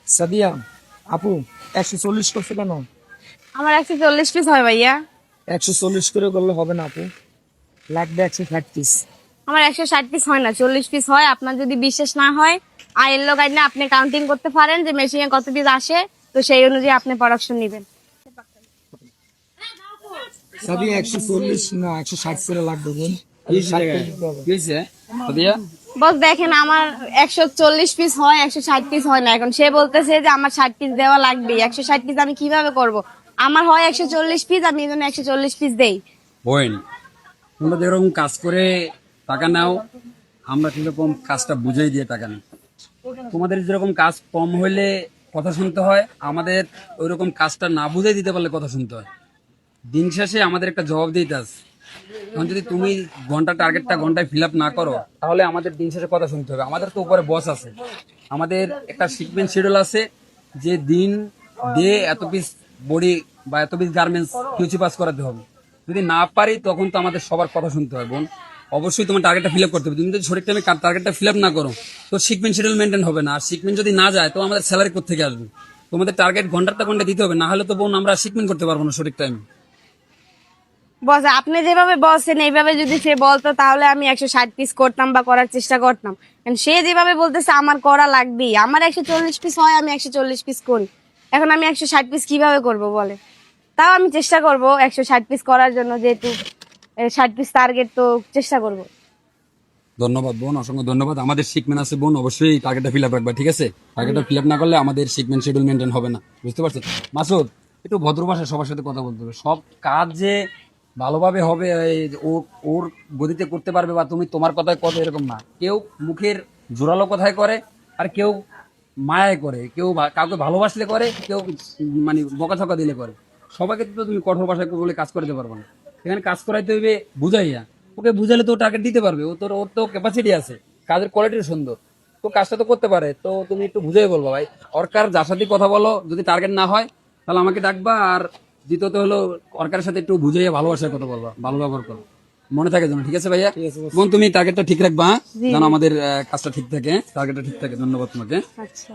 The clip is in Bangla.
সাদিয়া আপু 140 করছে কেন? আমার 140 পিস হয় ভাইয়া। 140 করে করলে হবে না আপু, লাগবে 160 পিস। আমার 160 পিস হয় না, 40 পিস হয়। আপনার যদি বিশ্বাস না হয় আইএলও গাইডে আপনি কাউন্টিং করতে পারেন যে মেশিনে কত পিস আসে, তো সেই অনুযায়ী আপনি প্রোডাকশন নেবেন। সাদিয়া 140 না 160 করে লাগবে বোন। বস দেখেন, আমার 140 পিস হয়, 160 পিস হয় না। এখন সে বলতেছে যে আমার 60 পিস দেওয়া লাগবে। 160 পিস আমি কিভাবে করব? আমার হয় 140 পিস, আমি এই জন্য 140 পিস দেই। বোন, তোমরা যেরকম কাজ করে টাকা নাও, আমরা সেরকম কাজটা বুঝাই দিয়ে টাকা নিই। তোমাদের যেরকম কাজ কম হইলে কথা শুনতে হয়, আমাদের ওইরকম কাজটা না বুঝাই দিতে পারলে কথা শুনতে হয়। দিন শেষে আমাদের একটা জবাব দিতে আছে। এখন যদি তুমি টার্গেটটা ঘন্টায় ফিল আপ না করো, তাহলে আমাদের দিন শেষে কথা শুনতে হবে। আমাদের তো উপরে বস আছে, আমাদের একটা শিপমেন্ট শিডিউল আছে যে দিন দিয়ে এত পিস বডি বা এত পিস গার্মেন্টস কিউসি পাস করাতে হবে। যদি না পারি তখন তো আমাদের সবার কথা শুনতে হয় বোন। অবশ্যই তোমার টার্গেটটা ফিল আপ করতে হবে। তুমি যদি সঠিক টাইমে টার্গেটটা ফিল আপ না করো, তো শিপমেন্ট শিডিউল মেনটেন হবে না। আর শিপমেন্ট যদি না যায়, তো আমাদের স্যালারি কোথেকে আসবে? তোমাদের টার্গেট ঘন্টা দিতে হবে, না হলে তো বোন আমরা শিপমেন্ট করতে পারবো না সঠিক টাইমে। বস আপনি যেভাবে বলছেন এইভাবে যদি সে বলতো, তাহলে আমি 160 পিস করতাম বা করার চেষ্টা করতাম। কারণ সে যেভাবে বলতেছে আমার করা লাগবেই। আমার 140 পিস হয়, আমি 140 পিস করি। এখন আমি 160 পিস কিভাবে করব বলে? তাও আমি চেষ্টা করব 160 পিস করার জন্য, যেহেতু 60 পিস টার্গেট, তো চেষ্টা করব। ধন্যবাদ বোন, অসংখ্য ধন্যবাদ। আমাদের শিপমেন্ট আছে বোন, অবশ্যই টার্গেটটা ফিল আপ রাখবা, ঠিক আছে? টার্গেটটা ফিল আপ না করলে আমাদের শিপমেন্ট শিডিউল মেনটেন হবে না, বুঝতে পারছেন? মাসুদ, একটু ভদ্র ভাষায় সবার সাথে কথা বলতে হবে। সব কাজ যে ভালোভাবে হবে, এই যে ওর গতিতে করতে পারবে বা তুমি তোমার কথায় কথা, এরকম না। কেউ মুখের জোরালো কথায় করে, আর কেউ মায়ায় করে, কেউ কাউকে ভালোবাসলে করে, কেউ মানে বকাঝকা দিলে করে। সবাইকে তো তুমি কঠোর ভাষায় বলে কাজ করতে পারবে না। এখানে কাজ করাইতে হইবে বুঝাইয়া। ওকে বুঝালে তো টার্গেট দিতে পারবে, ওর তো ক্যাপাসিটি আছে, কাজের কোয়ালিটি সুন্দর, তো কাজটা তো করতে পারে। তো তুমি একটু বুঝাই বলবো ভাই, অর্কার যার সাথে কথা বলো, যদি টার্গেট না হয় তাহলে আমাকে ডাকবা। আর দ্বিতীয়ত হলো, অর্কারের সাথে একটু বুঝাইয়া ভালোবাসার কথা বলবা, ভালো ব্যবহার করো, মনে থাকে যেন, ঠিক আছে ভাইয়া? বোন তুমি টার্গেটটা ঠিক রাখবা, যেন আমাদের কাজটা ঠিক থাকে, টার্গেটটা ঠিক থাকে। ধন্যবাদ তোমাকে। আচ্ছা।